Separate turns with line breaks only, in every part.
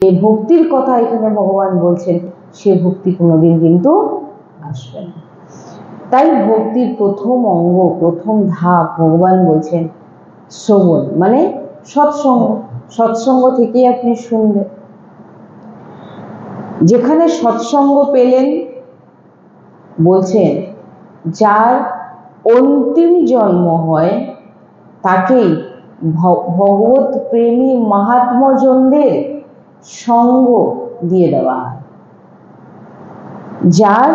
যে ভক্তির কথা এখানে ভগবান বলছেন সে ভক্তি কোনোদিন কিন্তু আসবে না। তাই ভক্তির প্রথম অঙ্গ, প্রথম ধাপ ভগবান বলছেন শ্রবণ, মানে সৎসঙ্গ। সৎসঙ্গ থেকেই আপনি শুনবেন। যেখানে সৎসঙ্গ পেলেন, বলছেন যার অন্তিম জন্ম হয় তাকেই ভগবত প্রেমী মহাত্মজনদের সঙ্গ দিয়ে দেওয়া হয়। যার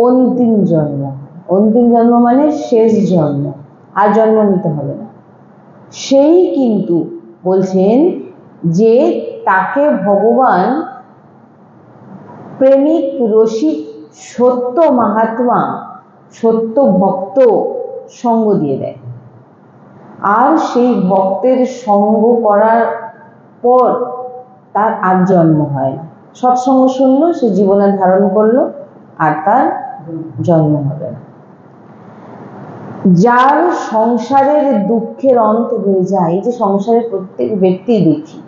অন্তিম জন্ম, অন্তিম জন্ম মানে শেষ জন্ম, আর জন্ম নিতে হবে না, সেই কিন্তু বলছেন যে তাকে ভগবান প্রেমিক রসিক সত্য মহাত্মা, সত্য ভক্ত সঙ্গ দিয়ে দেয়। আর সেই ভক্তের সঙ্গ করার পর তার আর জন্ম হয় না। সৎসঙ্গ শুনলো, সে জীবনে ধারণ করলো, আর তার জন্ম হবে না। যার সংসারের দুঃখের অন্ত হয়ে যায়, এই যে সংসারের প্রত্যেক ব্যক্তি দুঃখী,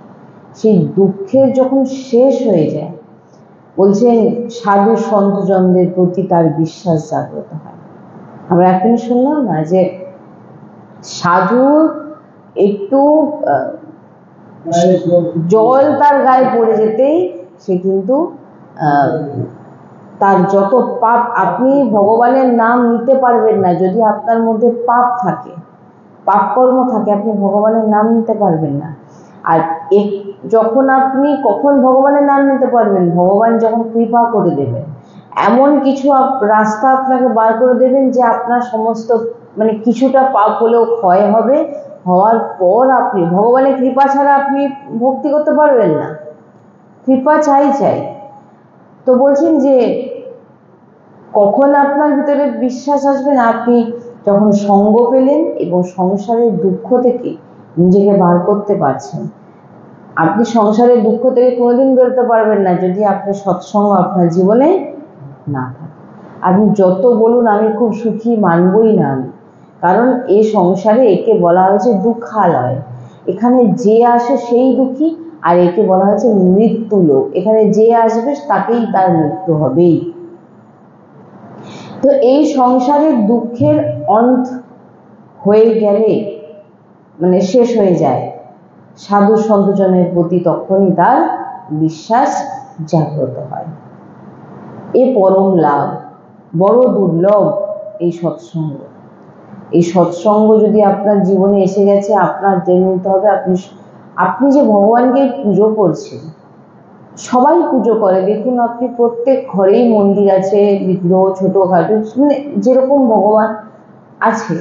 সেই দুঃখের যখন শেষ হয়ে যায়, বলছেন সাধু সন্তজনদের প্রতি তার বিশ্বাস জাগ্রত হয়। আমরা এখন শুনলাম না যে সাধু একটু জল তার গায়ে পড়ে যেতেই সে কিন্তু তার যত পাপ, আপনি ভগবানের নাম নিতে পারবেন না যদি আপনার মধ্যে পাপ থাকে, পাপ কর্ম থাকে, আপনি ভগবানের নাম নিতে পারবেন না। আর যখন আপনি কখন ভগবানের নাম নিতে পারবেন, ভগবান যখন কৃপা করে দেবেন, এমন কিছু রাস্তা আপনাকে বার করে দেবেন যে আপনার সমস্ত মানে কিছুটা পাপ হলেও ক্ষয় হবে। হওয়ার পর আপনি ভগবানের কৃপা ছাড়া আপনি ভক্তি করতে পারবেন না, কৃপা চাই। তো বলছেন যে কখন আপনার ভিতরে বিশ্বাস আসবে না, আপনি যখন সঙ্গ পেলেন এবং সংসারের দুঃখ থেকে নিজেকে বার করতে পারছেন। আপনি সংসারের দুঃখ থেকে কোনোদিন বেরোতে পারবেন না যদি আপনি সৎসঙ্গ আপনার জীবনে না থাকে। আপনি যত বলুন আমি খুব সুখী, মানবই না আমি, কারণ এই সংসারে একে বলা হয়েছে দুঃখালয়। এখানে যে আসে সেই দুঃখী, আর একে বলা হয়েছে মৃত্যু লোক। এখানে যে আসবে তাকেই তার মৃত্যু হবেই। তো এই সংসারের দুঃখের অন্ত হয়ে গেলে, মানে শেষ হয়ে যায়, সাধু সন্তজনের প্রতি তখনই তার বিশ্বাস জাগ্রত হয়। এ পরম লাভ, বড় দুর্লভ এই সৎসঙ্গ। এই সৎসঙ্গ যদি আপনার জীবনে এসে গেছে, আপনার জেনে নিতে হবে আপনি যে ভগবানকে পুজো করছেন। সবাই পুজো করে, দেখুন আপনি প্রত্যেক ঘরেই মন্দির আছে, বিগ্রহ ছোটখাটো, মানে যেরকম ভগবান আছে,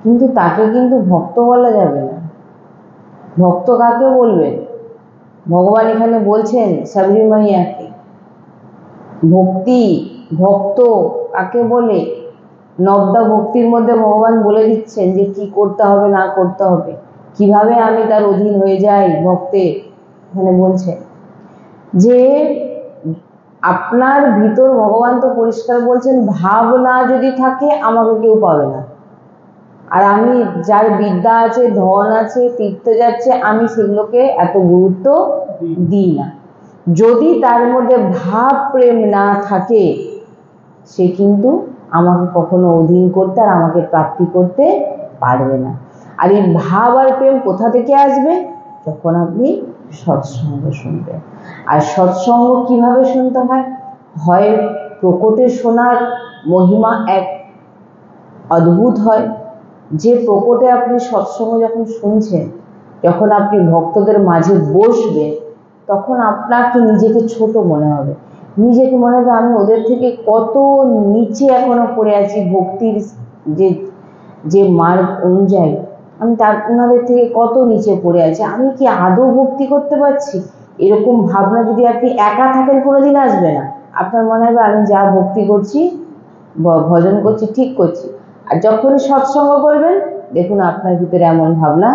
কিন্তু তাকে কিন্তু ভক্ত বলা যাবে না। ভক্ত কাকে বলবেন? ভগবান এখানে বলছেন সাবরী মাইয়াকে। ভক্তি ভক্ত কাকে বলে? নবদা ভক্তির মধ্যে ভগবান বলে দিচ্ছেন যে কি করতে হবে না করতে হবে, কিভাবে আমি তার অধীন হয়ে যাই ভক্তের। এখানে বলছেন যে আপনার ভিতর, ভগবান তো পরিষ্কার বলছেন, ভাবনা যদি থাকে আমাকে কেউ পাবে না। আর আমি যার বিদ্যা আছে, ধন আছে, তীর্থ যাচ্ছে, আমি সেগুলোকে এত গুরুত্ব দিই না। যদি তার মধ্যে ভাব প্রেম না থাকে, সে কিন্তু আমাকে কখনো অধীন করতে আর আমাকে প্রাপ্তি করতে পারবে না। আর এই ভাব আর প্রেম কোথা থেকে আসবে? যখন আপনি সৎসঙ্গ শুনবেন। আর সৎসঙ্গ কিভাবে শুনতে হয়? হয় প্রকটে শোনার মহিমা এক অদ্ভুত হয়, যে প্রকটে আপনি সৎসঙ্গ যখন শুনছেন, যখন আপনি ভক্তদের মাঝে বসবেন, তখন আপনাকে নিজেকে ছোট মনে হবে, নিজেকে মনে হবে আমি ওদের থেকে কত নিচে এখনো পড়ে আছি। ভক্তির যে মার্গ অনুযায়ী আমি ওনাদের থেকে কত নিচে পড়ে আছি, আমি কি আদৌ ভক্তি করতে পারছি? এরকম ভাবনা যদি আপনি একা থাকেন, কোনোদিন আসবে না। আপনার মনে হবে আমি যা ভক্তি করছি, ভজন করছি, ঠিক করছি। আর যখন সৎসঙ্গ করবেন, দেখুন আপনার ভিতরে এমন ভাবনা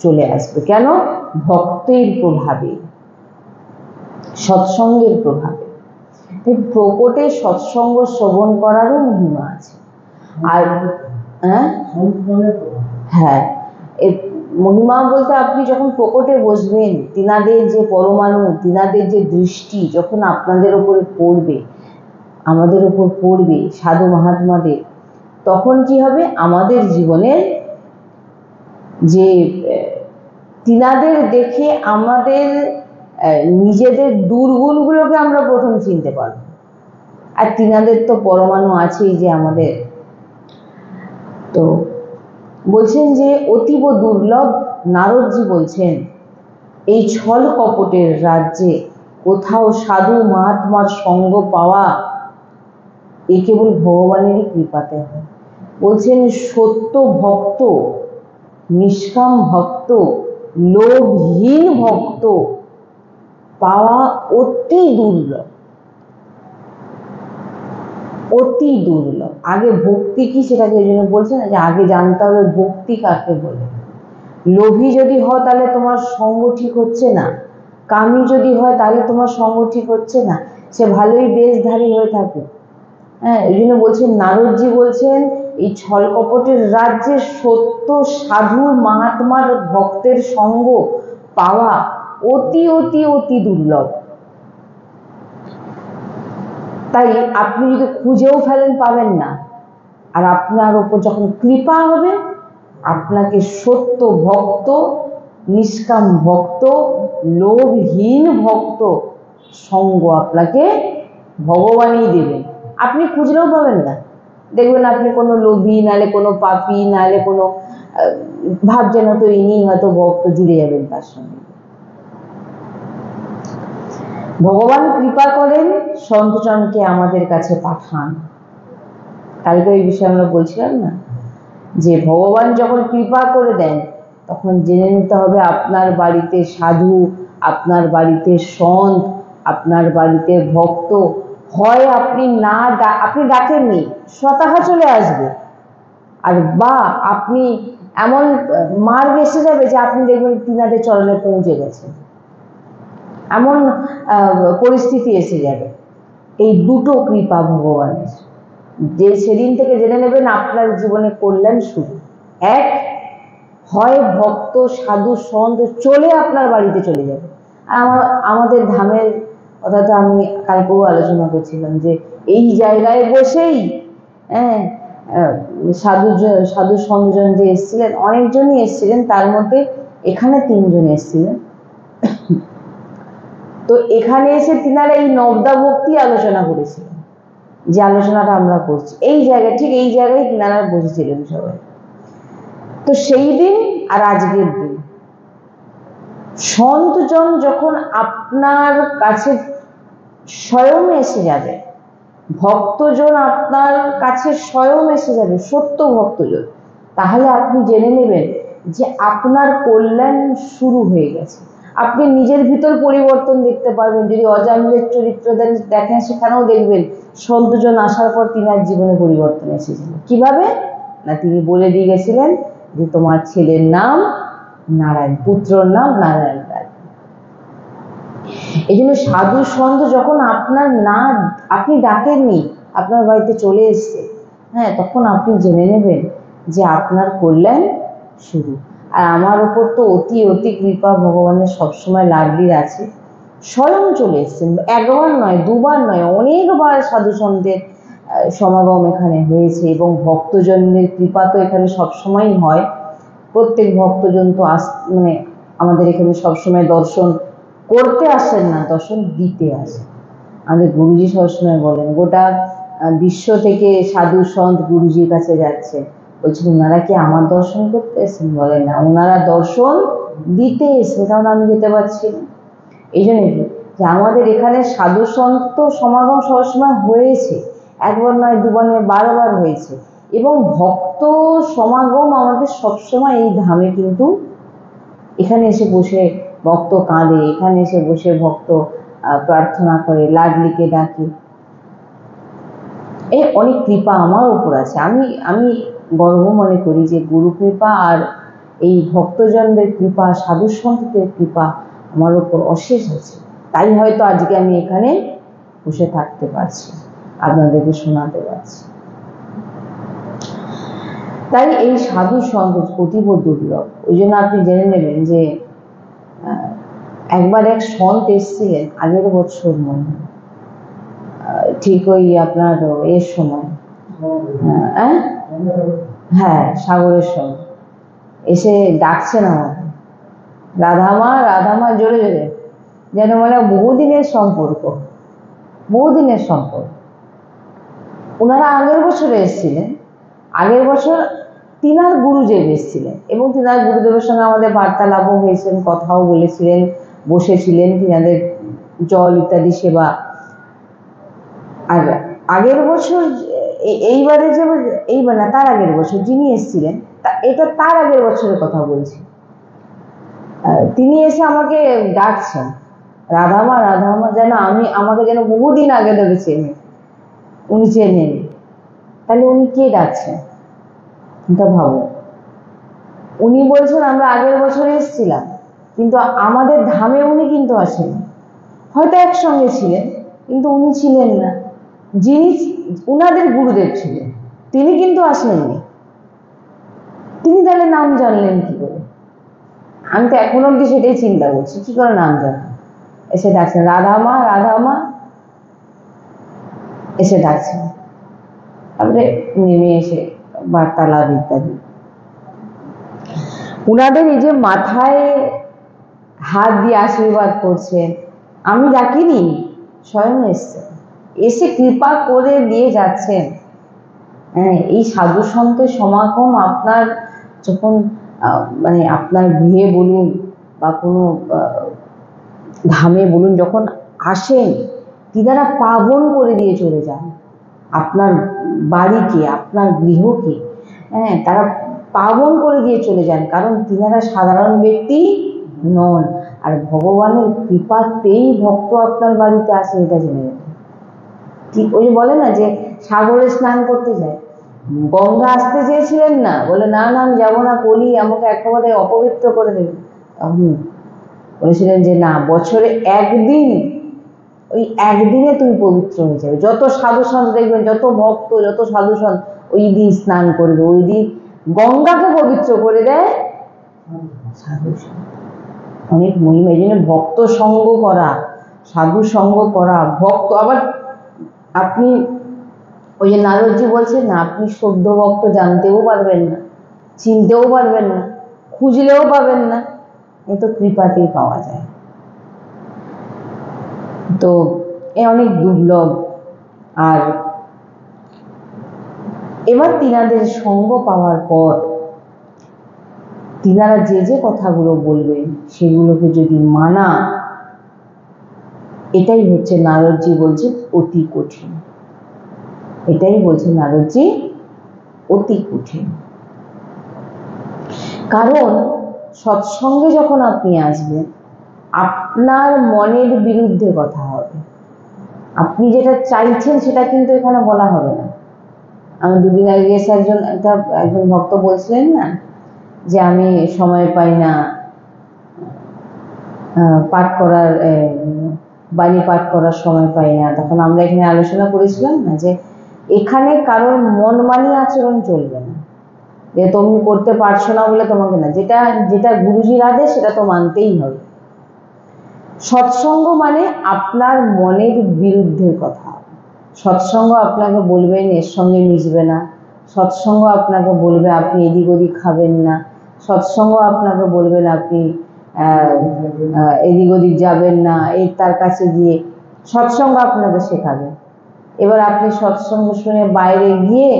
চলে আসবে। কেন? ভক্তির প্রভাবে, সৎসঙ্গের প্রভাবে। প্রকটে সৎসঙ্গ শ্রবণ করারও মহিমা আছে। আর হ্যাঁ, মহিমা বলতে আপনি যখন প্রকটে বসবেন, তিনাদের যে পরমাণু, তিনাদের যে দৃষ্টি যখন আপনাদের উপরে পড়বে, আমাদের উপর পড়বে, সাধু মহাত্মাদের, তখন কি হবে, আমাদের জীবনের যে তিনাদের দেখে আমাদের নিজেদের দুর্গুণগুলোকে আমরা প্রথম চিনতে পারব। আর তিনাদের তো পরমাণু আছেই যে আমাদের। তো বলছেন যে অতীব দুর্লভ, নারদজি বলছেন এই ছল কপটের রাজ্যে কোথাও সাধু মহাত্মার সঙ্গ পাওয়া এ কেবল ভগবানেরই কৃপাতে হয়। বলছেন সত্য ভক্ত, নিষ্কাম ভক্ত, লোভহীন ভক্ত পাওয়া অতি দুর্লভ, অতি দুর্লভ। আগে ভক্তি কি সেটাকে এই জন্য বলছে না যে আগে জানতে হবে ভক্তি কাকে বলে। লোভী যদি হয় তাহলে তোমার সঙ্গ ঠিক হচ্ছে না, কামী যদি হয় তাহলে তোমার সঙ্গ ঠিক হচ্ছে না, সে ভালোই বেশধারী হয়ে থাকে। হ্যাঁ, এই জন্য বলছেন, নারদজি বলছেন এই ছল কপটের রাজ্যে সত্য সাধু মহাত্মার ভক্তের সঙ্গ পাওয়া অতি অতি অতি দুর্লভ। তাই আপনি যদি খুঁজেও ফেলেন পাবেন না, আর আপনার উপর যখন কৃপা হবে আপনাকে সত্য ভক্ত, নিষ্কাম ভক্ত, লোভহীন ভক্ত সঙ্গ আপনাকে ভগবানই দেবেন। আপনি খুঁজলেও পাবেন না, দেখবেন আপনি কোনো লোভী, নাহলে কোনো পাপী, নাহলে কোনো ভাবছেন হয়তো ইনি হয়তো ভক্ত, জুড়ে যাবেন তার সঙ্গে। ভগবান কৃপা করেন, সন্তজনকে আমাদের কাছে পাঠান। কালকে এই বিষয়ে আমরা বলছিলাম না যে ভগবান যখন কৃপা করে দেন তখন জেনে নিতে হবে আপনার বাড়িতে সাধু, আপনার বাড়িতে সন্ত, আপনার বাড়িতে ভক্ত হয় আপনি না আপনি ডাকেননি, স্বতঃ চলে আসবে। আর বা আপনি এমন মার্গ এসে যাবে যে আপনি দেখবেন তিনাদের চরণে পৌঁছে গেছে, এমন পরিস্থিতি এসে যাবে। এই দুটো কৃপা ভগবানের, যে সেদিন থেকে জেনে নেবেন আপনার জীবনে কল্যাণ শুরু। এক, হয় ভক্ত সাধু সন্ত চলে আপনার বাড়িতে চলে যাবে। আমাদের ধামের কথা তো আমি কালকেও আলোচনা করছিলাম যে এই জায়গায় বসেই সাধু সন্তজন যে এসেছিলেন, অনেকজনই এসেছিলেন, তার মধ্যে এখানে 3 জন এসেছিলেন। তো এখানে এসে তিনারা এই নবদা ভক্তি আলোচনা করেছিলেন, যে আলোচনাটা আমরা করছি এই জায়গায়, ঠিক এই জায়গায় তিনারা বসেছিলেন সবাই। তো সেই দিন আর আজকের দিন সন্তজন যখন আপনার কাছে স্বয়ং এসে যাবে, ভক্তজন আপনার কাছে স্বয়ং এসে যাবে, সত্য ভক্তজন, তাহলে আপনি জেনে নেবেন যে আপনার কল্যাণ শুরু হয়ে গেছে। আপনি নিজের ভিতর পরিবর্তন দেখতে পারবেন। যদি অজামিলের চরিত্র দেখেন সেখানেও দেখবেন সন্তজন আসার পর তিনার জীবনে পরিবর্তন এসেছিল। কিভাবে না, তিনি বলে দিয়ে গেছিলেন যে তোমার ছেলের নাম নারায়ণ, পুত্রর নাম নারায়ণ রায়। এই জন্য সাধু সন্ত যখন আপনার না আপনি ডাকেননি, আপনার বাড়িতে চলে এসছে, হ্যাঁ, তখন আপনি জেনে নেবেন যে আপনার কল্যাণ শুরু। আর আমার উপর তো অতি অতি কৃপা ভগবানের সবসময় লাডলির আছে, স্বয়ং চলে এসছেন। একবার নয়, দুবার নয়, অনেকবার সাধু সন্তের সমাগম এখানে হয়েছে, এবং ভক্তজনদের কৃপা তো এখানে সবসময়ই হয়। প্রত্যেক ভক্তজন তো মানে আমাদের এখানে সবসময় দর্শন করতে আসেন না, দর্শন দিতে আসেন। আমাদের গুরুজি সবসময় বলেন গোটা বিশ্ব থেকে সাধু সন্ত গুরুজির কাছে যাচ্ছে, বলছেন ওনারা কি আমার দর্শন করতে এসেছেন? বলেন না, ওনারা দর্শন দিতে এসেছেন, কারণ আমি যেতে পারছি না। এই জন্য যে আমাদের এখানে সাধু সন্ত সমাগম সবসময় হয়েছে, একবার নয়, দুবার নয়, 12 বার হয়েছে। এবং ভক্ত সমাগম আমাদের সবসময় এই ধামে, কিন্তু এখানে এসে বসে ভক্ত কাঁদে, এখানে এসে বসে ভক্ত প্রার্থনা করে, লাডলিকে ডাকে। এই অনেক কৃপা আমার উপর আছে। আমি গর্ব মনে করি যে গুরু কৃপা আর এই ভক্তজনদের কৃপা, সাধু সন্তদের কৃপা আমার উপর অশেষ আছে। তাই হয়তো আজকে আমি এখানে বসে থাকতে পারছি, আপনাদেরকে শোনাতে পারছি। তাই এই সাধু সঙ্গ অতীব দুর্লভ। ওই জন্য আপনি জেনে নেবেন যে একবার এক সন্ত এসেছিলেন আগের বছর মনে হয়, ঠিক ওই আপনার এর সময়, হ্যাঁ সাগরের সময় এসে ডাকছেন আমাকে, রাধামা রাধামা জোরে জোরে, যেন মানে বহুদিনের সম্পর্ক, বহুদিনের সম্পর্ক। ওনারা আগের বছরে এসেছিলেন, আগের বছর তিনার গুরুদেব এসেছিলেন এবং তিনার গুরুদেবের সঙ্গে আমাদের বার্তালাপও হয়েছেন, কথাও বলেছিলেন, বসেছিলেন, তিনাদের জল ইত্যাদি সেবা। আর আগের বছর এইবারে যে এইবার না তার আগের বছর যিনি এসেছিলেন, এটা তার আগের বছরের কথা বলছি, তিনি এসে আমাকে ডাকছেন রাধামা রাধামা, যেন আমাকে যেন বহুদিন আগে ধরে চেনে, উনি চেনেন। তাহলে উনি কে ডাকছেন এটা ভাবো। উনি বলছেন আমরা আগের বছরে এসেছিলাম, কিন্তু আমাদের ধামে উনি কিন্তু আসেন, হয়তো একসঙ্গে ছিলেন কিন্তু উনি ছিলেন না, যিনি উনাদের গুরুদেব ছিলেন তিনি কিন্তু আসেননি। তিনি তাহলে নাম জানলেন কি করে? আমি তো এখন অব্দি সেটাই চিন্তা করছি, কি করে নাম জানলেন? এসে ডাকছেন রাধামা রাধামা, এসে ডাকছেন, তারপরে নেমে এসে বার্তালাপ ইত্যাদি। উনাদের এই যে মাথায় হাত দিয়ে আশীর্বাদ করছেন, আমি ডাকিনি, স্বয়ং এসছেন, এসে কৃপা করে দিয়ে যাচ্ছেন। হ্যাঁ, এই সাধু সন্তের সমাগম আপনার যখন মানে আপনার গৃহে বলুন বা কোনো ধামে বলুন, যখন আসেন তিনারা পাবন করে দিয়ে চলে যান আপনার বাড়িকে, আপনার গৃহকে। হ্যাঁ, তারা পাবন করে দিয়ে চলে যান, কারণ তিনারা সাধারণ ব্যক্তি নন। আর ভগবানের কৃপাতেই ভক্ত আপনার বাড়িতে আসে, এটা জেনে নেবেন। ঠিক ওই বলে না যে সাগরে স্নান করতে যায়, গঙ্গা আসতে চেয়েছিলেন না, বলে না না আমি যাবো না, কলি আমাকে একেবারে অপবিত্র করে দেবে। তখন বলেছিলেন যে না, বছরে একদিন, ওই একদিনে তুমি পবিত্র হয়ে যাবে। যত সাধু সন্ত দেখবেন, যত ভক্ত, যত সাধু সন্ত ওই দিন স্নান করবে, ওই দিন গঙ্গাকে পবিত্র করে দেয় সাধু সন্ত। অনেক মহিমা। এই জন্য ভক্ত সঙ্গ করা, সাধু সঙ্গ করা, ভক্ত। আবার আপনি ওই যে নারদজি বলছেন না, আপনি সদ্য ভক্ত জানতেও পারবেন না, চিনতেও পারবেন না, খুঁজলেও পাবেন না, এ তো কৃপাতেই পাওয়া যায়। তো এ অনেক দুর্লভ। আর এবার তিনাদের সঙ্গ পাওয়ার পর তিনারা যে যে কথাগুলো বলবেন সেগুলোকে যদি মানা, এটাই হচ্ছে নারদজি বলছে অতি কঠিন। এটাই বলছে নারদজি অতি কঠিন। কারণ সৎসঙ্গে যখন আপনি আসবেন, আপনার মনের বিরুদ্ধে কথা হবে। আপনি যেটা চাইছেন সেটা কিন্তু এখানে বলা হবে না। আমি দুদিন আগে এসে একজন ভক্ত বলছিলেন না যে আমি সময় পাই না পাঠ করার, বাণী পাঠ করার সময় পাই না। তখন আমরা এখানে আলোচনা করেছিলাম না যে এখানে কারোর মন মানিয়ে আচরণ চলবে না, যে তুমি করতে পারছো না বলে তোমাকে না, যেটা যেটা গুরুজির আদেশ সেটা তো মানতেই হবে। সৎসঙ্গ মানে আপনার মনের বিরুদ্ধে কথা। সৎসঙ্গ আপনাকে বলবেন এর সঙ্গে মিশবে না, সৎসঙ্গ আপনাকে বলবে আপনি এদিক ওদিক খাবেন না, সৎসঙ্গ আপনাকে বলবেন আপনি এদিক ওদিক যাবেন না, এই তার কাছে গিয়ে সৎসঙ্গ আপনাকে শেখাবে। এবার আপনি সৎসঙ্গ শুনে বাইরে গিয়ে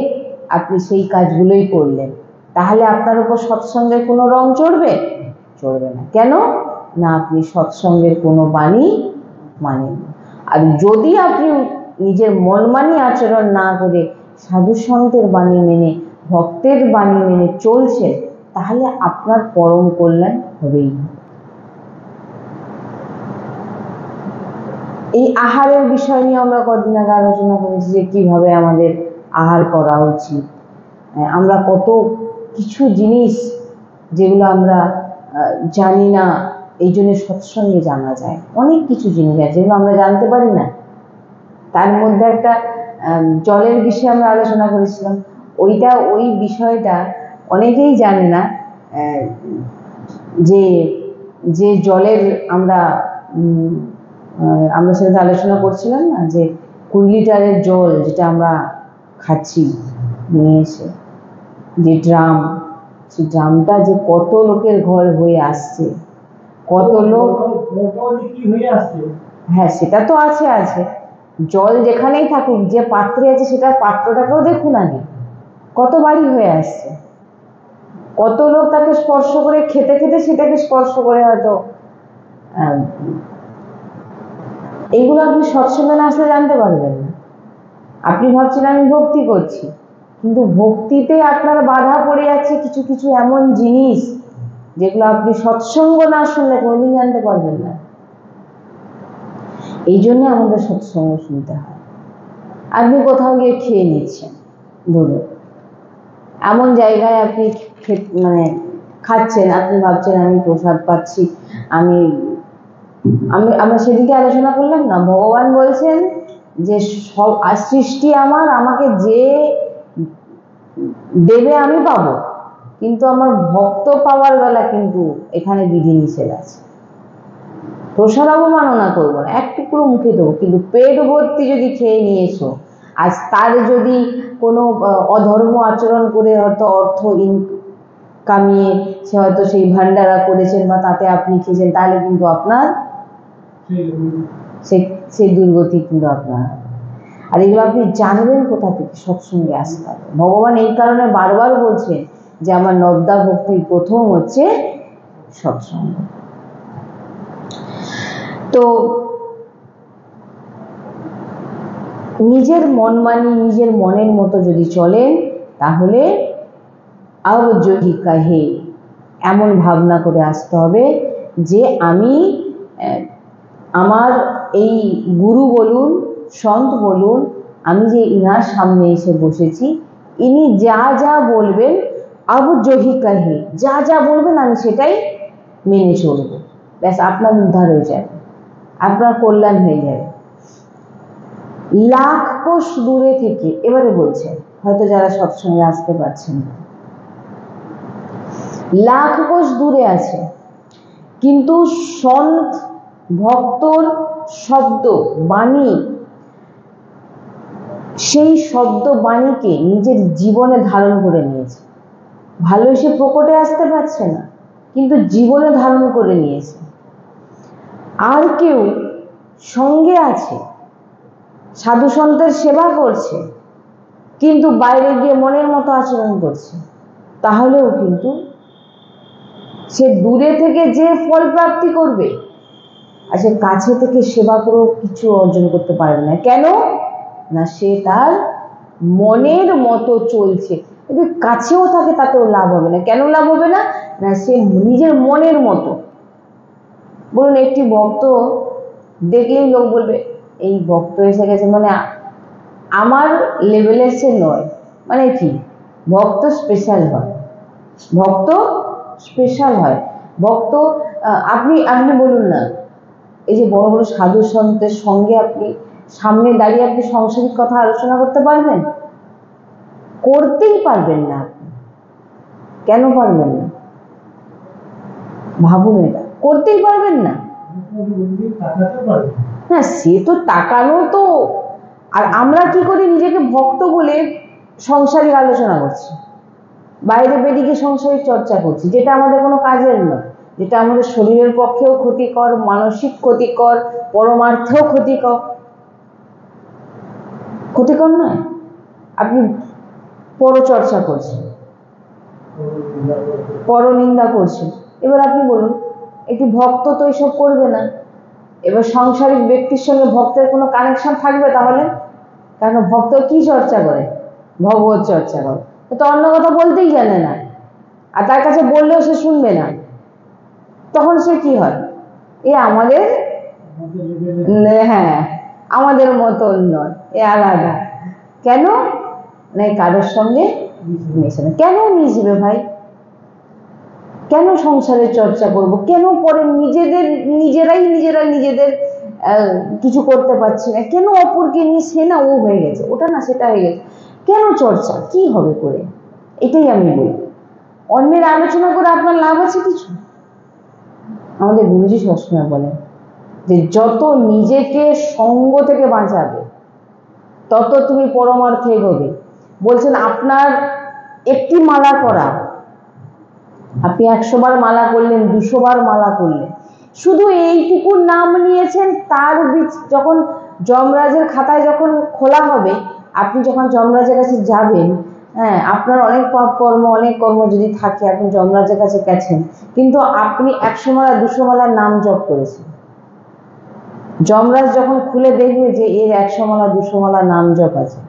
আপনি সেই কাজগুলোই করলেন, তাহলে আপনার উপর সৎসঙ্গের কোনো রং চড়বে? চড়বে না। কেন না, আপনি সৎসঙ্গের কোনো বাণী মানেন। আর যদি আপনি নিজের মন মানি আচরণ না করে সাধু সন্তের বাণী মেনে, ভক্তের বাণী মেনে চলছেন, তাহলে আপনার পরম কল্যাণ হবেই। এই আহারের বিষয় নিয়ে আমরা কদিন আগে আলোচনা করেছি যে কিভাবে আমাদের আহার করা উচিত। আমরা কত কিছু জিনিস যেগুলো আমরা জানি না, এই জন্য সৎসঙ্গে জানা যায়। অনেক কিছু জিনিস আছে যেগুলো আমরা জানতে পারি না। তার মধ্যে একটা জলের বিষয়ে আমরা আলোচনা করেছিলাম, ওই বিষয়টা অনেকেই জানে না যে যে জলের আমরা সেটা আলোচনা করছিলাম না, যে 20 লিটারের জল যেটা আমরা খাচ্ছি নিয়ে এসে, যে ড্রাম, সেই ড্রামটা যে কত লোকের ঘর হয়ে আসছে, কত লোক, হ্যাঁ সেটা তো আছে আছে, জল যেখানেই থাকুক, যে পাত্রে আছে সেটার পাত্রটাকেও দেখুন আগে, কত বাড়ি হয়ে আসছে, কত লোক তাকে স্পর্শ করে খেতে খেতে সেটাকে স্পর্শ করে হয়তো। এইগুলো আপনি সৎসঙ্গে না আসলে জানতে পারবেন না। আপনি ভাবছেন আমি ভক্তি করছি, কিন্তু ভক্তিতে আপনার বাধা পড়ে যাচ্ছে কিছু কিছু এমন জিনিস যেগুলো আপনি সৎসঙ্গ না শুনলে কোনোদিন জানতে পারবেন না। এই জন্য আমাদের সৎসঙ্গ শুনতে হয়। আপনি কোথাও গিয়ে খেয়ে নিচ্ছেন, ধরুন এমন জায়গায় আপনি মানে খাচ্ছেন, আপনি ভাবছেন আমি প্রসাদ পাচ্ছি, আমরা সেদিকে আলোচনা করলাম না, ভগবান বলছেন যে সব সৃষ্টি আমার, আমাকে যে দেবে আমি পাবো, কিন্তু আমার ভক্ত পাওয়ার বেলা কিন্তু এখানে বিধিনিষেধ আছে। প্রসাদ অবমাননা করবো না, এক টুকরো মুখে দেবো, কিন্তু পেট ভর্তি যদি খেয়ে নিয়ে এসো, আজ তার যদি কোনো অধর্ম আচরণ করে হয়তো অর্থ কামিয়ে সে হয়তো সেই ভান্ডারা করেছেন বা তাতে আপনি খেয়েছেন, তাহলে কিন্তু আপনার সেই দুর্গতি কিন্তু আপনার। আর এগুলো আপনি জানবেন কোথা থেকে? সৎসঙ্গে আসতে হবে। ভগবান এই কারণে বারবার বলছেন যে আমার নবদা ভক্তির প্রথম হচ্ছে সৎসঙ্গ। তো নিজের মন মানি, নিজের মনের মতো যদি চলেন, তাহলে আব যদি কাহে, এমন ভাবনা করে আসতে হবে যে আমি আমার এই গুরু বলুন, সন্ত বলুন, আমি যে ইনার সামনে এসে বসেছি, ইনি যা যা বলবেন, আব যদি কাহে, যা যা বলবেন আমি সেটাই মেনে চলবো। ব্যাস, আপনার উদ্ধার হয়ে যাবে, আপনার কল্যাণ হয়ে যাবে। লাখ কোষ দূরে থেকে, এবারে বলছেন হয়তো যারা সৎসঙ্গে আসতে পারছেন না, লাখ কোষ দূরে আছে, কিন্তু সন্ত ভক্তর শব্দ বাণী, সেই শব্দ বাণীকে নিজের জীবনে ধারণ করে নিয়েছে। ভালোবেসে প্রকটে আসতে পারছে না, কিন্তু জীবনে ধারণ করে নিয়েছে। আর কেউ সঙ্গে আছে, সাধু সন্তের সেবা করছে, কিন্তু বাইরে গিয়ে মনের মতো আচরণ করছে, তাহলেও কিন্তু সে দূরে থেকে যে ফল প্রাপ্তি করবে, আর সে কাছে থেকে সেবা করেও কিছু অর্জন করতে পারবে না। কেন না? সে তার মনের মতো চলছে। যদি কাছেও থাকে তাতেও লাভ হবে না। কেন লাভ হবে না? না, সে নিজের মনের মতো। বলুন, একটি ভক্ত দেখলেই লোক বলবে এই ভক্ত এসে গেছে, মানে আমার লেভেলের সে নয়। মানে কি? ভক্ত স্পেশাল হয়, ভক্ত স্পেশাল হয়। ভক্ত আপনি বলুন না, এই যে বড় বড় সাধু সন্তের সঙ্গে আপনি সামনে দাঁড়িয়ে আপনি সাংসারিক কথা আলোচনা করতে পারবেন? করতেই পারবেন না। আপনি কেন পারবেন না? ভাবুন, এটা করতেই পারবেন না। হ্যাঁ, সে তো তাকানো তো। আর আমরা কি করি? নিজেকে ভক্ত বলে সংসারিক আলোচনা করছি, বাইরে বেরিয়ে সংসারিক চর্চা করছি, যেটা আমাদের কোনো কাজের নয়, যেটা আমাদের শরীরের পক্ষেও ক্ষতিকর, মানসিক ক্ষতিকর, পরমার্থেও ক্ষতিকর। ক্ষতিকর নয়? আপনি পরচর্চা করছেন, পরনিন্দা করছেন। এবার আপনি বলুন, একটি ভক্ত তো এসব করবে না। এবার সাংসারিক ব্যক্তির সঙ্গে ভক্তের কোনো কানেকশন থাকবে তাহলে? কারণ ভক্ত কি চর্চা করে? ভগবত চর্চা করে। তো অন্য কথা বলতেই জানে না, আর তার কাছে বললেও সে শুনবে না। তখন সে কি হয়? এ আমাদের, হ্যাঁ, আমাদের মতন নয়, এ আলাদা। কেন? না, কারোর সঙ্গে মিশে না। কেন মিশবে ভাই? কেন সংসারের চর্চা করব? কেন পরে নিজেরাই নিজেদের কিছু করতে পারছি না? কেন অপরকে নিয়ে সে না ও হয়ে গেছে, ওটা না সেটা হয়ে গেছে, কেন চর্চা? কি হবে করে? এটাই আমি বলি। অন্যের আলোচনা করে আপনার লাভ আছে কিছু? আমাদের গুরুজি সবসময় বলেন যে যত নিজেকে সঙ্গ থেকে বাঁচাবে তত তুমি পরমার্থে এগোবে। বলছেন আপনার একটি মালা করা, আপনি 100 বার মালা করলেন, 200 বার মালা করলেন, শুধু এইটুকু নাম নিয়েছেন, তার যখন যমরাজের খাতায় যখন খোলা হবে, আপনি যখন যমরাজের কাছে যাবেন, হ্যাঁ, আপনার অনেক পাপ কর্ম, অনেক কর্ম যদি থাকে, আপনি যমরাজের কাছে গেছেন, কিন্তু আপনি 100 মালা 200 মালার নাম জপ করেছেন। যমরাজ যখন খুলে দেখবে যে এর 100 মালা 200 মালা নাম জপ আছে,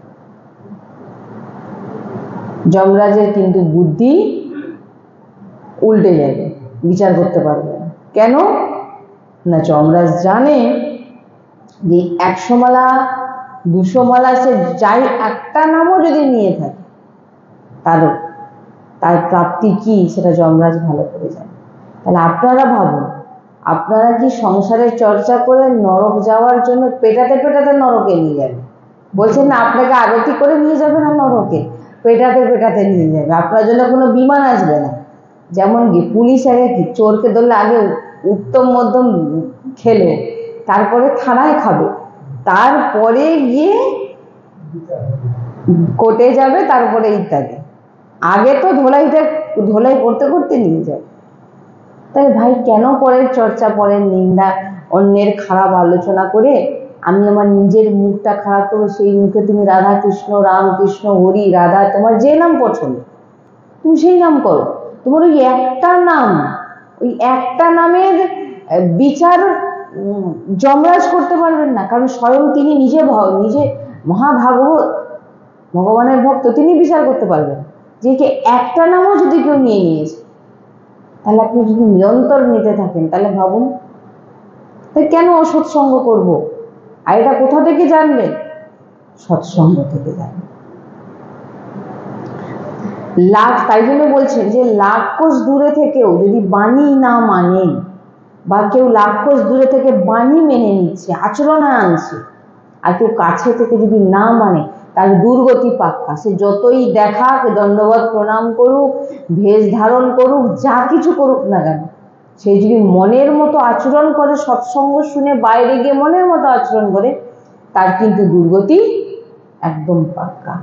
যমরাজের কিন্তু বুদ্ধি উল্টে যাবে, বিচার করতে পারবে না। কেন না, যমরাজ জানে যে 100 মালা 200 মালা সে যাই একটা নামও যদি নিয়ে থাকে, তার প্রাপ্তি কি সেটা যমরাজ ভালো করে জানে। তাহলে আপনারা ভাবুন, আপনারা কি সংসারের চর্চা করে নরক যাওয়ার জন্য পেটাতে পেটাতে নরকে নিয়ে যাবে? বলছেন না আপনাকে আরতি করে নিয়ে যাবে না নরকে, পেটাতে পেটাতে নিয়ে যাবে। আপনার জন্য কোনো বিমান আসবে না। যেমন কি পুলিশ আগে কি চোরকে ধরলে আগে উত্তম মধ্যম খেলো, তারপরে থানায় খাবে, তারপরে গিয়ে কোর্টে যাবে, তারপরে ইত্যাদি। আগে তো ধোলাই করতে করতে নিয়ে যাবে। তাই ভাই কেন পরের চর্চা, পরের নিন্দা, অন্যের খারাপ আলোচনা করে আমি আমার নিজের মুখটা খারাপ করবো? সেই মুখে তুমি রাধা কৃষ্ণ, রাম কৃষ্ণ, হরি, রাধা, তোমার যে নাম পছন্দ তুমি সেই নাম করো। তোমার ওই একটা নামের বিচার যমরাজ করতে পারবেন না, কারণ স্বয়ং তিনি নিজে মহাভাগবত, ভগবানের ভক্ত, তিনি বিচার করতে পারবেন যে একটা নামও যদি কেউ নিয়ে নিয়েছে। তাহলে আপনি যদি নিরন্তর নিতে থাকেন, তাহলে ভাবুন তাই কেন অসৎসঙ্গ করব? আর এটা কোথা থেকে জানবেন? সৎসঙ্গ থেকে জানবেন। তাই জন্য বলছেন যে লাখ কোষ দূরে থেকেও যদি বাণী না মানেন, বা কেউ লাখ কোষ দূরে থেকে বাণী মেনে নিচ্ছে, আচরণে আনছে, আর কেউ কাছে থেকে যদি না মানে, তার দুর্গতি পাক্কা। সে যতই দেখাক, দণ্ডবত প্রণাম করুক, ভেষ ধারণ করুক, যা কিছু করুক না কেন, সে যদি মনের মতো আচরণ করে, সৎসঙ্গ শুনে বাইরে গিয়ে মনের মতো আচরণ করে, তার কিন্তু দুর্গতি একদম পাক্কা।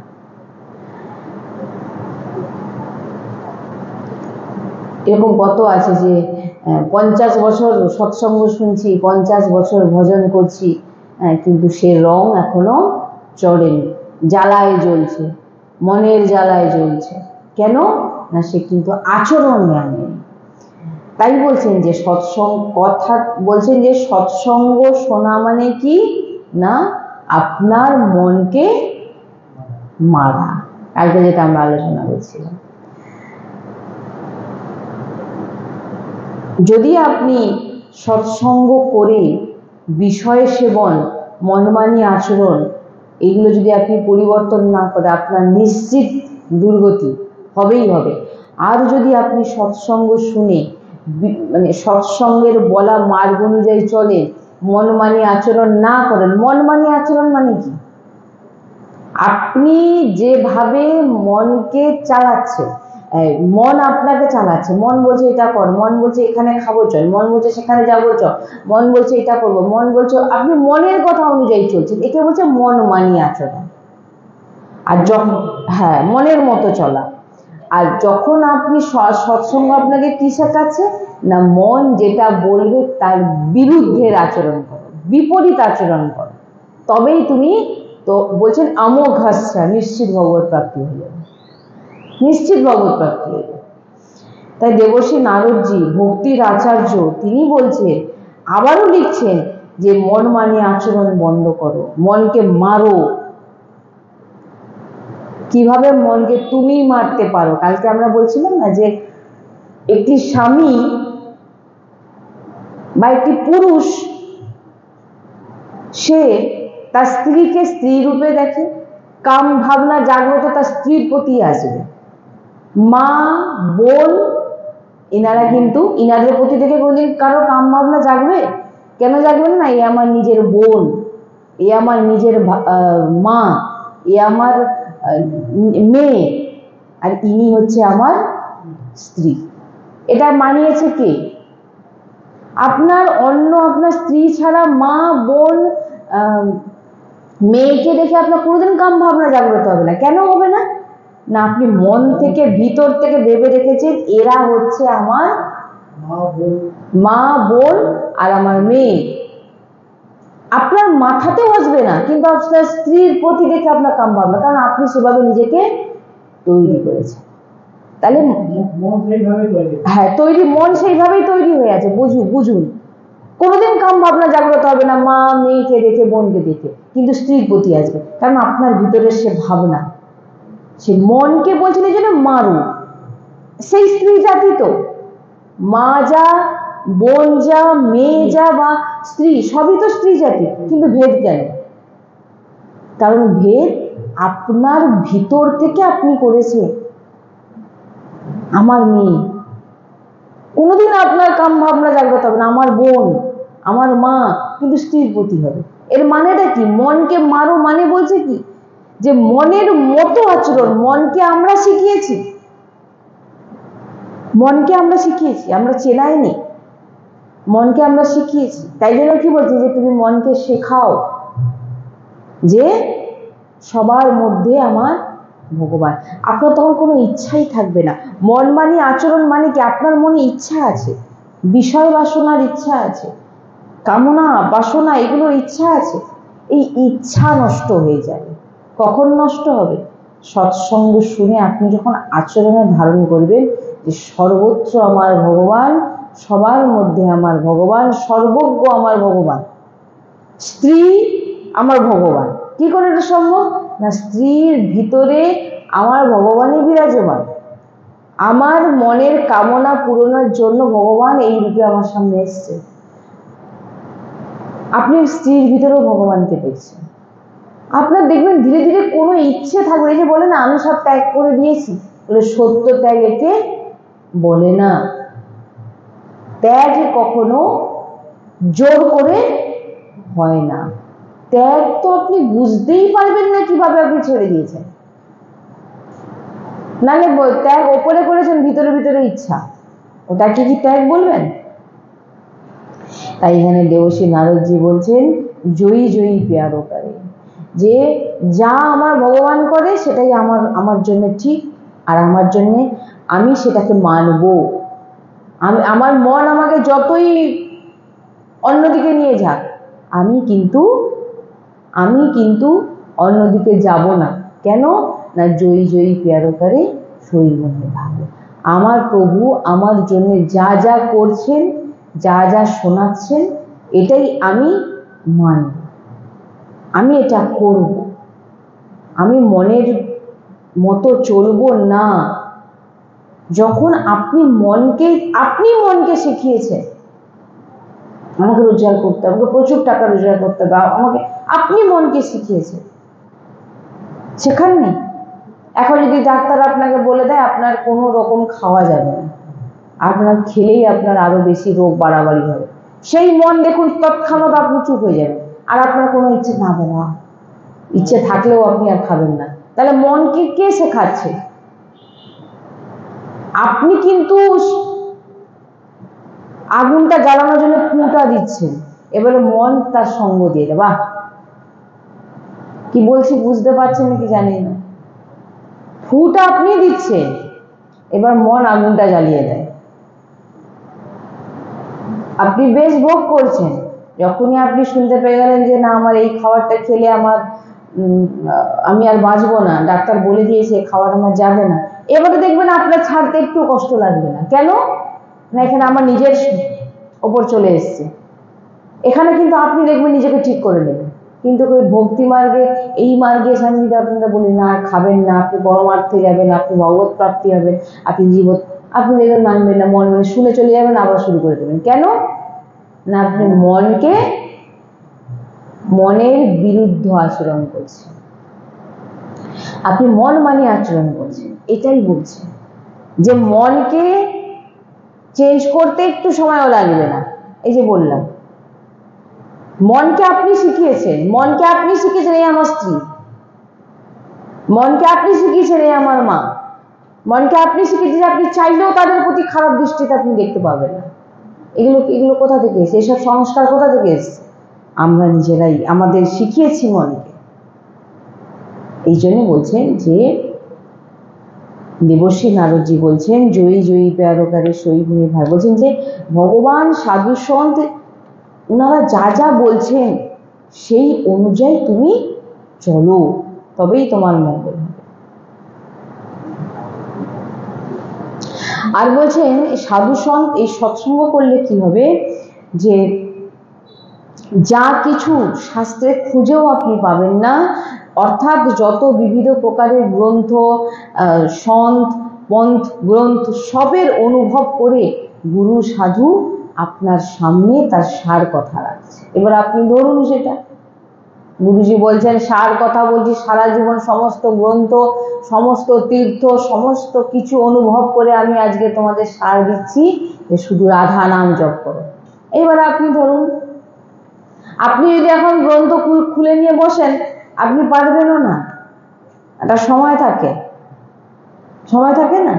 এরকম কত আছে যে 50 বছর সৎসঙ্গ শুনছি, 50 বছর ভজন করছি, কিন্তু সে রং এখনো চড়েনি, জ্বালায় জ্বলছে, মনের জ্বালায় জ্বলছে। কেন না, সে কিন্তু আচরণ জানে। তাই বলছেন যে সৎসঙ্গ শোনা মানে কি না, আপনার মনকে মারা। কালকে যেটা আমরা আলোচনা করছিলাম, যদি আপনি সৎসঙ্গ করে বিষয় সেবন, মনমানি আচরণ, এগুলো যদি আপনি পরিবর্তন না করে, আপনার নিশ্চিত দুর্গতি হবেই হবে। আর যদি আপনি সৎসঙ্গ শুনে সৎসঙ্গের বলা মার্গ অনুযায়ী চলে, মনমানি আচরণ না করেন। মনমানি আচরণ মানে কি? আপনি যেভাবে মনকে চালাচ্ছে, মন আপনাকে চালাচ্ছে, মন বলছে এটা কর, মন বলছে এখানে খাবো চল, মন বলছে সেখানে যাবো চল, মন বলছে এটা করবো, মন বলছে, আপনি মনের কথা অনুযায়ী চলছেন, একে বলছে মন মানি আচরণ। আর যখন মনের মতো চলা। আর যখন আপনি সৎসঙ্গ আপনাকে কি শেখাচ্ছে না, মন যেটা বলবে তার বিরুদ্ধের আচরণ করো, বিপরীত আচরণ করো, তবেই তুমি তো বলছেন অমোঘাস্যা, নিশ্চিত ভগবত প্রাপ্তি হয়ে যাবে, নিশ্চিত ভগবত প্রাপ্তি হয়ে যাবে। তাই দেবর্ষি নারদজি, ভক্তির আচার্য, তিনি বলছেন, আবারও লিখছেন যে মন মানি আচরণ বন্ধ করো, মনকে মারো। কিভাবে মনকে তুমি মারতে পারো? কালকে আমরা বলছিলাম না যে একটি স্বামী বা একটি পুরুষ, সে তার স্ত্রীকে স্ত্রী রূপে দেখে, কাম ভাবনা জাগ্রত তার স্ত্রীর প্রতি আসবে। মা, বোন, এনারা কিন্তু ইনাদের প্রতি থেকে কোনদিন কারো কাম ভাবনা জাগবে? কেন জাগবে না? এ আমার নিজের বোন, এ আমার নিজের মা, এ আমার মেয়ে, আর ইনি হচ্ছে আমার স্ত্রী। এটা মানিয়েছে কে? আপনার অন্য আপনার স্ত্রী ছাড়া মা, বোন, মেয়েকে দেখে আপনার কোনোদিন কাম ভাবনা জাগ্রত হবে না। কেন হবে না? না আপনি মন থেকে ভিতর থেকে ভেবে রেখেছেন এরা হচ্ছে আমার মা, বোন আর আমার মেয়ে। আপনার মাথাতেও আসবে না, কিন্তু আপনার স্ত্রীর প্রতি দেখে আপনার কাম ভাবনা, কারণ আপনি সেভাবে নিজেকে তৈরি করেছেন। তাহলে হ্যাঁ, মন সেইভাবেই তৈরি হয়ে আছে। বুঝুন কোনোদিন কাম ভাবনা জাগ্রত হবে না মা মেয়েকে দেখে, বোনকে দেখে, কিন্তু স্ত্রীর প্রতি আসবে, কারণ আপনার ভিতরের সে ভাবনা, সে মনকে বলছেন এই জন্য মারু, সেই স্ত্রী জাতি তো, মা যা, বোন যা, মেয়ে যা বা স্ত্রী সবই তো স্ত্রী জাতি, কিন্তু ভেদ কেন? কারণ ভেদ আপনার ভিতর থেকে আপনি করেছে। আমার মেয়ে, কোনোদিন আপনার কাম ভাবনা জাগ্রত হবে না আমার বোন, আমার মা, কিন্তু স্ত্রীর প্রতি হবে। এর মানেটা কি? মনকে মারো মানে বলছে কি, যে মনের মতো আচরণ মনকে আমরা শিখিয়েছি, মনকে আমরা শিখিয়েছি, আমরা চেনাইনি, মনকে আমরা শিখিয়েছি। তাই জন্য কি বলছি, যে তুমি মনকে শেখাও যে সবার মধ্যে আমার ভগবান। আপনার তখন কোনো ইচ্ছাই থাকবে না। মন মানে আচরণ মানে কি, আপনার মনে ইচ্ছা আছে, বিষয় বাসনার ইচ্ছা আছে, কামনা বাসনা এগুলোর ইচ্ছা আছে, এই ইচ্ছা নষ্ট হয়ে যাবে। কখন নষ্ট হবে? সৎসঙ্গ শুনে আপনি যখন আচরণে ধারণ করবেন যে সর্বত্র আমার ভগবান, সবার মধ্যে আমার ভগবান, সর্বজ্ঞ আমার ভগবান, স্ত্রী আমার ভগবান। কি করে এটা সম্ভব? না স্ত্রীর ভিতরে আমার ভগবানই বিরাজমান, আমার মনের কামনা পূরণের জন্য ভগবান এই রূপে আমার সামনে এসছে। আপনি স্ত্রীর ভিতরেও ভগবানকে দেখছেন। আপনার দেখবেন ধীরে ধীরে কোনো ইচ্ছে থাকবে, এই যে বলে না আমি সব ত্যাগ করে দিয়েছি, বলে সত্য ত্যাগ একে বলে না। ত্যাগ কখনো জোর করে হয় না। ত্যাগ তো আপনি বুঝতেই পারবেন না কিভাবে আপনি ছেড়ে দিয়েছেন। নাহলে ত্যাগ ওপরে করেছেন, ভিতরে ভিতরে ইচ্ছা, ওটাকে কি ত্যাগ বলবেন? তাই এখানে দেবশ্রী নারদজি বলছেন জয়ী জয়ী প্যারো করে, যে যা আমার ভগবান করে সেটাই আমার জন্য ঠিক, আর আমার জন্য আমি সেটাকে মানব। আমার মন আমাকে যতই অন্যদিকে নিয়ে যাক, আমি কিন্তু অন্যদিকে যাব না। কেন না জয়ী জয়ী প্যারো করে সই মনে ভাবে। আমার প্রভু আমার জন্য যা যা করছেন, যা যা শোনাচ্ছেন, এটাই আমি মানব, আমি এটা করব, আমি মনের মতো চলবো না। যখন আপনি মনকে শিখিয়েছেন আমাকে রোজগার করতে হবে, আমাকে প্রচুর টাকা রোজগার করতে হবে, আমাকে আপনি মনকে শিখিয়েছেন, শেখান নেই। এখন যদি ডাক্তার আপনাকে বলে দেয় আপনার কোনো রকম খাওয়া যাবে না, আপনার খেলেই আপনার আরো বেশি রোগ বাড়াবাড়ি হবে, সেই মন দেখুন তৎক্ষণাৎ আপনি চুপ হয়ে যাবেন, আর আপনার কোনো ইচ্ছে না বলা, ইচ্ছে থাকলেও আপনি আর খাবেন না। তাহলে মনকে কে শেখাচ্ছে? আপনি কিন্তু আগুনটা জ্বালানোর জন্য ফুঁটা দিচ্ছেন, এবারে মন তার সঙ্গ দিয়ে দেয়। বাহ, কি বলছি বুঝতে পারছেন নাকি জানি না। ফুঁটা আপনি দিচ্ছেন, এবার মন আগুনটা জ্বালিয়ে দেয়। আপনি বেশ ভোগ করছেন, যখনই আপনি শুনতে পেয়ে গেলেন যে না আমার এই খাবারটা খেলে আমি আর বাঁচবো না, ডাক্তার বলে দিয়েছে খাবার আমার যাবে না, এবারে দেখবেন আপনার ছাড়তে একটু কষ্ট লাগবে না। কেন না এখানে আমার নিজের ওপর চলে এসছে, এখানে কিন্তু আপনি দেখবেন নিজেকে ঠিক করে নেবেন। কিন্তু ওই ভক্তি মার্গে, এই মার্গে আমি যদি আপনারা বলি না খাবেন না, আপনি পরমার্থে যাবেন, আপনি ভগবত প্রাপ্তি হবেন, আপনি দেখবেন মানবেন না, মন শুনে চলে যাবেন, আবার শুরু করে দেবেন। কেন না আপনি মনের বিরুদ্ধ আচরণ করছেন, আপনি মন মানে আচরণ করছেন। এটাই বলছে যে মনকে চেঞ্জ করতে একটু সময়ও লাগবে না। এই যে বললাম মনকে আপনি শিখিয়েছেন, এই আমার স্ত্রী, মনকে আপনি শিখিয়েছেন এই আমার মা, মনকে আপনি শিখেছি যে আপনি চাইলেও তাদের প্রতি খারাপ দৃষ্টিতে আপনি দেখতে পাবেন না। এগুলো কোথা থেকে এসেছে? এসব সংস্কার কোথা থেকে এসেছে? আমরা নিজেরাই আমাদের শিখিয়েছি মনকে। এই জন্য বলছেন যে দেবর্ষী নারদজি বলছেন জয়ী জয়ী প্যারকারে সই ভূমি ভাই, বলছেন যে ভগবান সাধু সন্ত ওনারা যা যা বলছেন সেই অনুযায়ী তুমি চলো, তবেই তোমার মঙ্গল হবে। আর বলছেন সাধু সন্ত এই সৎসঙ্গ করলে কি হবে, যে যা কিছু শাস্ত্রে খুঁজেও আপনি পাবেন না, অর্থাৎ যত বিবিধ প্রকারের গ্রন্থ, সন্ত পন্থ গ্রন্থ সবের অনুভব করে গুরু সাধু আপনার সামনে তার সার কথা রাখছে। এবার আপনি ধরুন সেটা, গুরুজি বলছেন সার কথা বলছি, সারা জীবন সমস্ত গ্রন্থ সমস্ত তীর্থ সমস্ত কিছু অনুভব করে আমি আজকে তোমাদের সার দিচ্ছি যে শুধু রাধা নাম জপ করো। এবার আপনি ধরুন, আপনি যদি এখন গ্রন্থ খুলে নিয়ে বসেন আপনি পারবেনও না, একটা সময় থাকে না,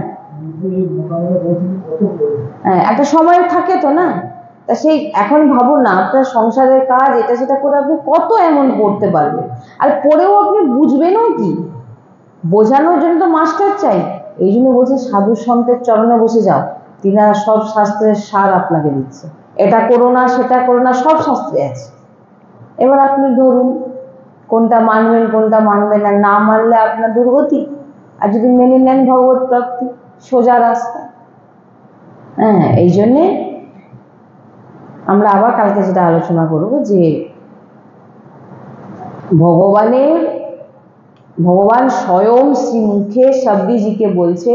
হ্যাঁ একটা সময় থাকে তো না। তা সেই এখন ভাবুন না, আপনার সংসারের কাজ এটা সেটা করে আপনি কত এমন পড়তে পারবেন, আর পড়েও আপনি বুঝবেনও কি? বোঝানোর জন্য তো মাস্টার চাই। এই জন্য বলছে সাধু সন্তের চরণে বসে যাও, তিনারা সব শাস্ত্রের সার আপনাকে দিচ্ছে, এটা করো না সেটা করো না, সব শাস্ত্রে আছে। এবার আপনি ধরুন কোনটা মানবেন কোনটা মানবেন না, না মানলে আপনার দুর্গতি, আর যদি মেনে নেন ভগবত প্রাপ্তি, সোজা রাস্তা। হ্যাঁ, এই জন্যে আমরা আবার কালকে যেটা আলোচনা করব যে ভগবান স্বয়ং শ্রীমুখে শব্দজিকে বলছে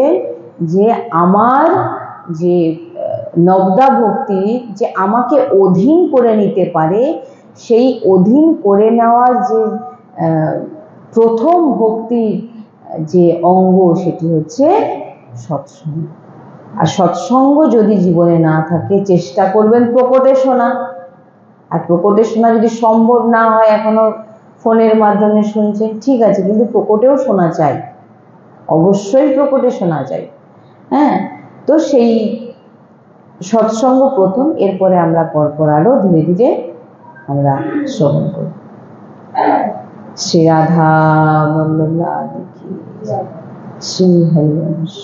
যে আমার যে নবদা ভক্তি যে আমাকে অধীন করে নিতে পারে, সেই অধীন করে নেওয়ার যে প্রথম ভক্তির যে অঙ্গ সেটি হচ্ছে সৎসঙ্গ। আর সৎসঙ্গ যদি জীবনে না থাকে চেষ্টা করবেন প্রকটে শোনা, আর প্রকটে শোনা যদি সম্ভব না হয়, এখনো ফোনের মাধ্যমে শুনছেন ঠিক আছে, কিন্তু প্রকটেও শোনা চাই, অবশ্যই প্রকটে শোনা চাই। হ্যাঁ, তো সেই সৎসঙ্গ প্রথম, এরপরে আমরা পরপর আরো ধীরে ধীরে আমরা শ্রবণ করব। শ্রী রাধা বল্লভ রাধা কি, শ্রী হরিবংশ।